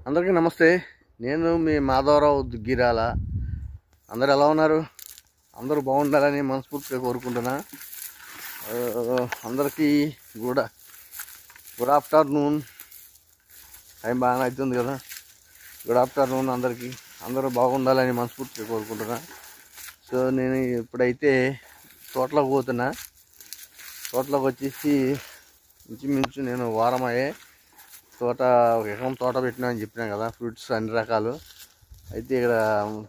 అందరికీ నమస్తే. నేను మీ మాధవరావు దుగ్గిరాల. అందరు ఎలా ఉన్నారు? అందరూ బాగుండాలని మనస్ఫూర్తిగా కోరుకుంటున్నా. అందరికీ గుడ్ ఆఫ్టర్నూన్. టైం బాగా అవుతుంది కదా. గుడ్ ఆఫ్టర్నూన్ అందరికీ. అందరూ బాగుండాలని మనస్ఫూర్తిగా కోరుకుంటున్నా. సో నేను ఇప్పుడైతే తోటలోకి పోతున్నా. తోటలోకి వచ్చేసి ఇంచుమించు నేను వారం అయ్యే ఒక ఎకరం తోట పెట్టినా అని చెప్పినా కదా. ఫ్రూట్స్ అన్ని రకాలు. అయితే ఇక్కడ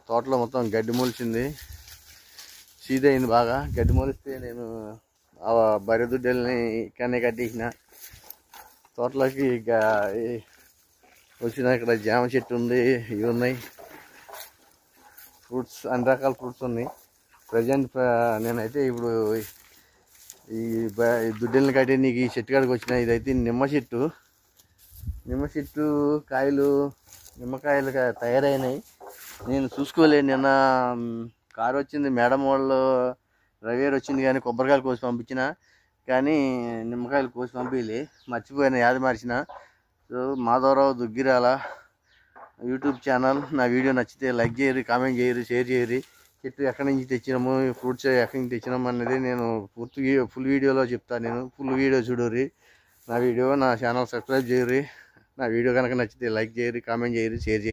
తోటలో మొత్తం గడ్డి మొలిచింది, సీదయింది బాగా. గడ్డి మొలిస్తే నేను ఆ బరిదుడ్డల్ని ఇక్కడనే కట్టేసిన. తోటలోకి వచ్చిన ఇక్కడ జామ చెట్టు ఉంది, ఇవి ఉన్నాయి, ఫ్రూట్స్ అన్ని రకాల ఫ్రూట్స్ ఉన్నాయి. ప్రజెంట్ నేనైతే ఇప్పుడు ఈ దుడ్డల్ని కట్టి నీకు ఈ చెట్టు కాడికి వచ్చిన. ఇదైతే నిమ్మ చెట్టు నిమ్మకాయలు తయారైనాయి. నేను చూసుకోలేదు. నిన్న కారు వచ్చింది, మేడం వాళ్ళు డ్రైవర్ వచ్చింది, కానీ కొబ్బరికాయలు కోసి పంపించిన, కానీ నిమ్మకాయలు కోసి పంపించలే. మర్చిపోయిన, యాది మార్చిన. So Madhavarao Duggirala YouTube channel. నా వీడియో నచ్చితే లైక్ చేయరు, కామెంట్ చేయరు, షేర్ చేయరు. చెట్టు ఎక్కడి నుంచి తెచ్చినాము, ఫ్రూట్స్ ఎక్కడి నుంచి తెచ్చినాము అనేది నేను ఫుల్ వీడియోలో చెప్తాను. నేను ఫుల్ వీడియో చూడరు. నా ఛానల్ సబ్స్క్రైబ్ చేయరు. నా వీడియో కనుక నచ్చితే లైక్ చేయరు, కామెంట్ చేయరు, షేర్ చేయరు.